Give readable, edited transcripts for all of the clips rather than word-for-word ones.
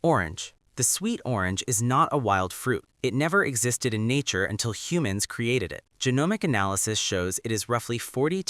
Orange. The sweet orange is not a wild fruit. It never existed in nature until humans created it. Genomic analysis shows it is roughly 42%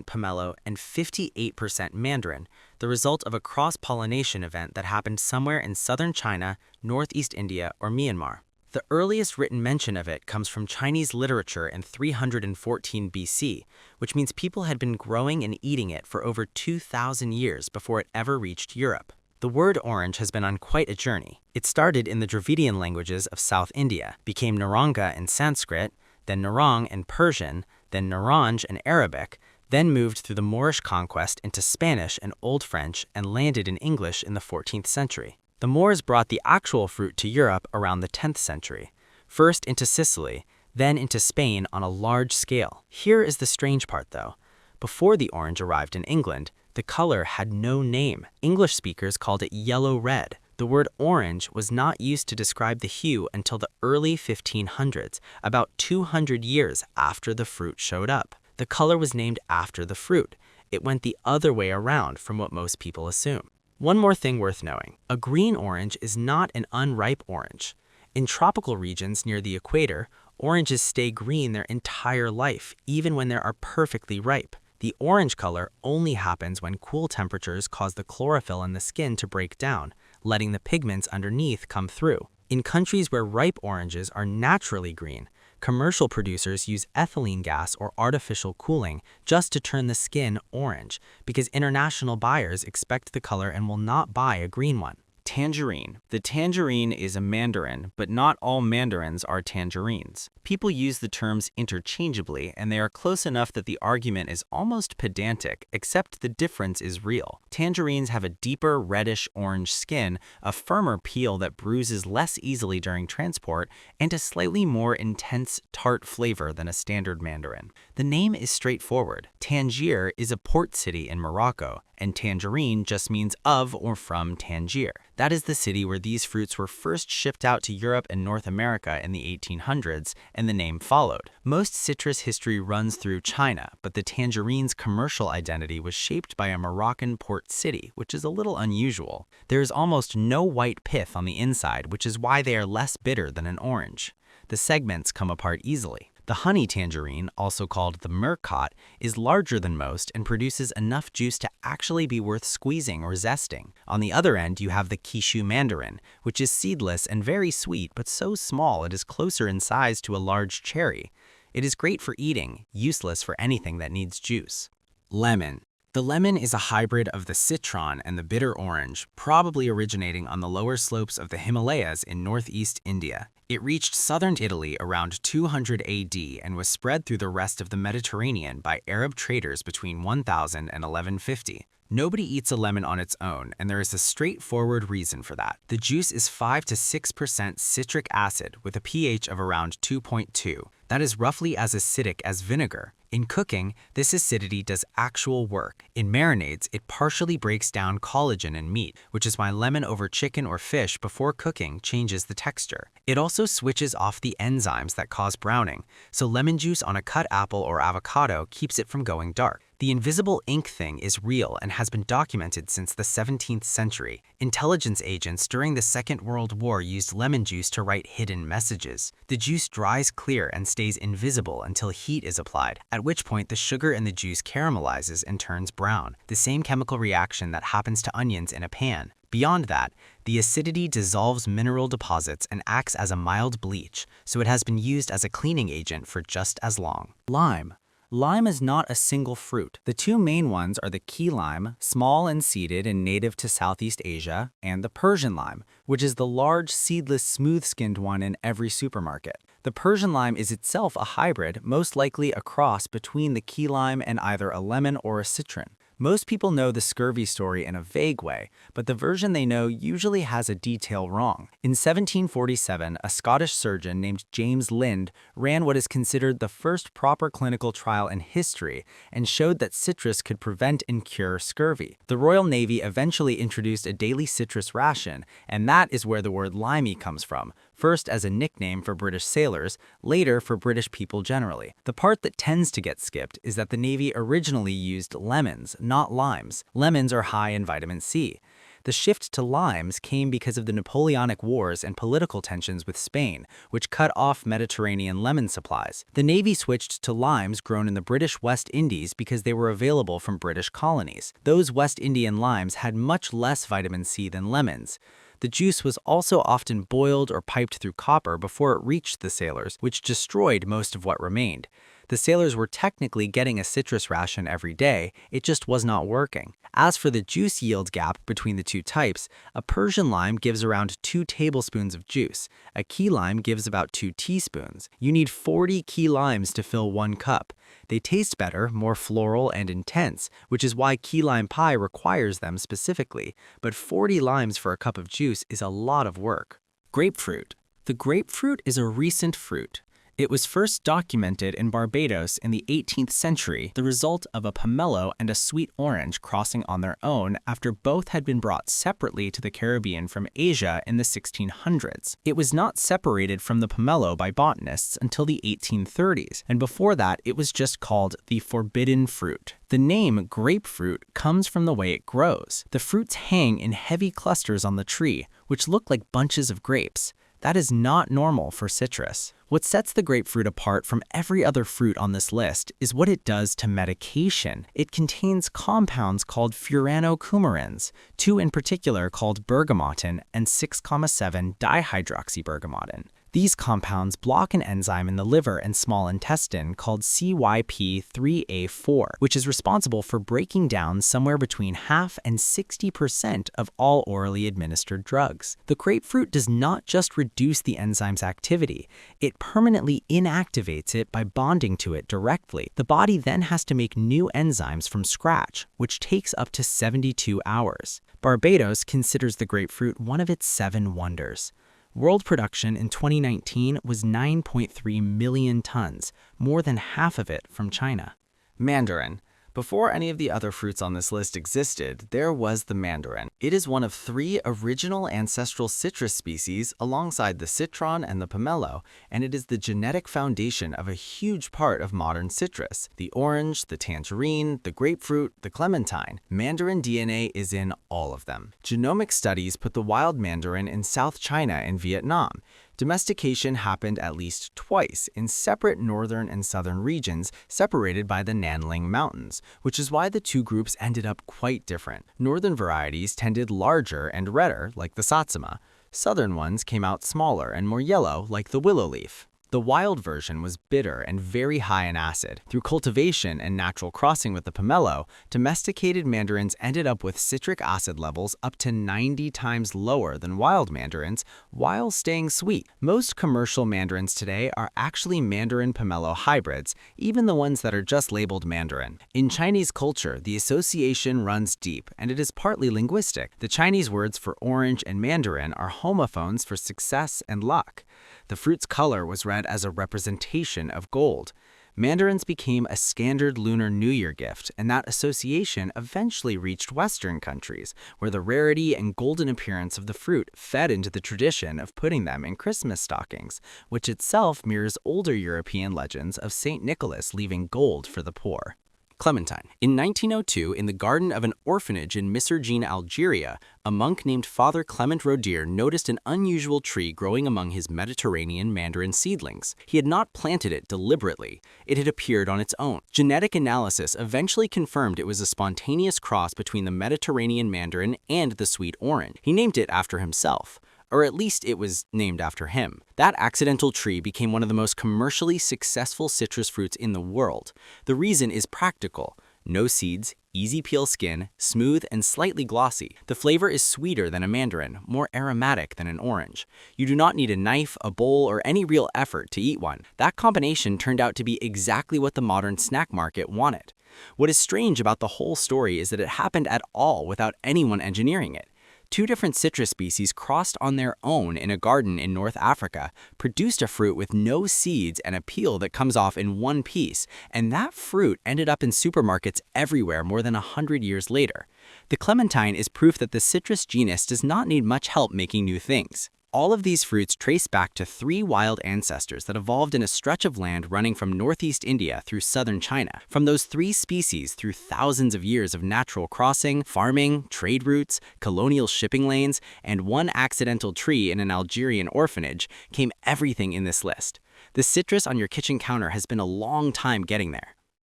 pomelo and 58% mandarin, the result of a cross-pollination event that happened somewhere in southern China, northeast India, or Myanmar. The earliest written mention of it comes from Chinese literature in 314 BC, which means people had been growing and eating it for over 2,000 years before it ever reached Europe. The word orange has been on quite a journey. It started in the Dravidian languages of South India, became Naranga in Sanskrit, then Narang in Persian, then Naranj in Arabic, then moved through the Moorish conquest into Spanish and Old French and landed in English in the 14th century. The Moors brought the actual fruit to Europe around the 10th century, first into Sicily, then into Spain on a large scale. Here is the strange part though. Before the orange arrived in England, the color had no name. English speakers called it yellow-red. The word orange was not used to describe the hue until the early 1500s, about 200 years after the fruit showed up. The color was named after the fruit. It went the other way around from what most people assume. One more thing worth knowing. A green orange is not an unripe orange. In tropical regions near the equator, oranges stay green their entire life, even when they are perfectly ripe. The orange color only happens when cool temperatures cause the chlorophyll in the skin to break down, letting the pigments underneath come through. In countries where ripe oranges are naturally green, commercial producers use ethylene gas or artificial cooling just to turn the skin orange, because international buyers expect the color and will not buy a green one. Tangerine. The tangerine is a mandarin, but not all mandarins are tangerines. People use the terms interchangeably, and they are close enough that the argument is almost pedantic, except the difference is real. Tangerines have a deeper reddish-orange skin, a firmer peel that bruises less easily during transport, and a slightly more intense, tart flavor than a standard mandarin. The name is straightforward. Tangier is a port city in Morocco, and tangerine just means of or from Tangier. That is the city where these fruits were first shipped out to Europe and North America in the 1800s, and the name followed. Most citrus history runs through China, but the tangerine's commercial identity was shaped by a Moroccan port city, which is a little unusual. There is almost no white pith on the inside, which is why they are less bitter than an orange. The segments come apart easily. The honey tangerine, also called the murcot, is larger than most and produces enough juice to actually be worth squeezing or zesting. On the other end, you have the kishu mandarin, which is seedless and very sweet, but so small it is closer in size to a large cherry. It is great for eating, useless for anything that needs juice. Lemon. The lemon is a hybrid of the citron and the bitter orange, probably originating on the lower slopes of the Himalayas in northeast India. It reached southern Italy around 200 AD and was spread through the rest of the Mediterranean by Arab traders between 1000 and 1150. Nobody eats a lemon on its own, and there is a straightforward reason for that. The juice is 5 to 6% citric acid with a pH of around 2.2. That is roughly as acidic as vinegar. In cooking, this acidity does actual work. In marinades, it partially breaks down collagen in meat, which is why lemon over chicken or fish before cooking changes the texture. It also switches off the enzymes that cause browning, so lemon juice on a cut apple or avocado keeps it from going dark. The invisible ink thing is real and has been documented since the 17th century. Intelligence agents during the Second World War used lemon juice to write hidden messages. The juice dries clear and stays invisible until heat is applied, at which point the sugar in the juice caramelizes and turns brown, the same chemical reaction that happens to onions in a pan. Beyond that, the acidity dissolves mineral deposits and acts as a mild bleach, so it has been used as a cleaning agent for just as long. Lime. Lime is not a single fruit. The two main ones are the key lime, small and seeded and native to Southeast Asia, and the Persian lime, which is the large, seedless, smooth-skinned one in every supermarket. The Persian lime is itself a hybrid, most likely a cross between the key lime and either a lemon or a citron. Most people know the scurvy story in a vague way, but the version they know usually has a detail wrong. In 1747, a Scottish surgeon named James Lind ran what is considered the first proper clinical trial in history and showed that citrus could prevent and cure scurvy. The Royal Navy eventually introduced a daily citrus ration, and that is where the word limey comes from, first as a nickname for British sailors, later for British people generally. The part that tends to get skipped is that the Navy originally used lemons, not limes. Lemons are high in vitamin C. The The shift to limes came because of the Napoleonic Wars and political tensions with Spain, which cut off Mediterranean lemon supplies. The Navy switched to limes grown in the British West Indies because they were available from British colonies. Those West Indian limes had much less vitamin C than lemons. The juice was also often boiled or piped through copper before it reached the sailors, which destroyed most of what remained. The sailors were technically getting a citrus ration every day, it just was not working. As for the juice yield gap between the two types, a Persian lime gives around 2 tablespoons of juice. A key lime gives about 2 teaspoons. You need 40 key limes to fill 1 cup. They taste better, more floral and intense, which is why key lime pie requires them specifically. But 40 limes for a cup of juice is a lot of work. Grapefruit. The grapefruit is a recent fruit. It was first documented in Barbados in the 18th century, the result of a pomelo and a sweet orange crossing on their own after both had been brought separately to the Caribbean from Asia in the 1600s. It was not separated from the pomelo by botanists until the 1830s, and before that it was just called the forbidden fruit. The name grapefruit comes from the way it grows. The fruits hang in heavy clusters on the tree, which look like bunches of grapes. That is not normal for citrus. What sets the grapefruit apart from every other fruit on this list is what it does to medication. It contains compounds called furanocoumarins, 2 in particular called bergamottin and 6,7-dihydroxybergamottin. These compounds block an enzyme in the liver and small intestine called CYP3A4, which is responsible for breaking down somewhere between half and 60% of all orally administered drugs. The grapefruit does not just reduce the enzyme's activity, it permanently inactivates it by bonding to it directly. The body then has to make new enzymes from scratch, which takes up to 72 hours. Barbados considers the grapefruit one of its 7 wonders. World production in 2019 was 9.3 million tons, more than half of it from China. Mandarin. Before any of the other fruits on this list existed, there was the mandarin. It is one of 3 original ancestral citrus species alongside the citron and the pomelo, and it is the genetic foundation of a huge part of modern citrus. The orange, the tangerine, the grapefruit, the clementine. Mandarin DNA is in all of them. Genomic studies put the wild mandarin in South China and Vietnam. Domestication happened at least twice in separate northern and southern regions separated by the Nanling Mountains, which is why the 2 groups ended up quite different. Northern varieties tended larger and redder, like the satsuma. Southern ones came out smaller and more yellow, like the willow leaf. The wild version was bitter and very high in acid. Through cultivation and natural crossing with the pomelo, domesticated mandarins ended up with citric acid levels up to 90 times lower than wild mandarins while staying sweet. Most commercial mandarins today are actually mandarin pomelo hybrids, even the ones that are just labeled mandarin. In Chinese culture, the association runs deep, and it is partly linguistic. The Chinese words for orange and mandarin are homophones for success and luck. The fruit's color was read as a representation of gold. Mandarins became a standard Lunar New Year gift, and that association eventually reached Western countries, where the rarity and golden appearance of the fruit fed into the tradition of putting them in Christmas stockings, which itself mirrors older European legends of St. Nicholas leaving gold for the poor. Clementine. In 1902, in the garden of an orphanage in Misrgine, Algeria, a monk named Father Clement Rodier noticed an unusual tree growing among his Mediterranean mandarin seedlings. He had not planted it deliberately. It had appeared on its own. Genetic analysis eventually confirmed it was a spontaneous cross between the Mediterranean mandarin and the sweet orange. He named it after himself. Or at least it was named after him. That accidental tree became one of the most commercially successful citrus fruits in the world. The reason is practical. No seeds, easy peel skin, smooth and slightly glossy. The flavor is sweeter than a mandarin, more aromatic than an orange. You do not need a knife, a bowl, or any real effort to eat one. That combination turned out to be exactly what the modern snack market wanted. What is strange about the whole story is that it happened at all without anyone engineering it. 2 different citrus species crossed on their own in a garden in North Africa, produced a fruit with no seeds and a peel that comes off in one piece, and that fruit ended up in supermarkets everywhere more than 100 years later. The clementine is proof that the citrus genus does not need much help making new things. All of these fruits trace back to 3 wild ancestors that evolved in a stretch of land running from northeast India through southern China. From those 3 species, through thousands of years of natural crossing, farming, trade routes, colonial shipping lanes, and one accidental tree in an Algerian orphanage, came everything in this list. The citrus on your kitchen counter has been a long time getting there.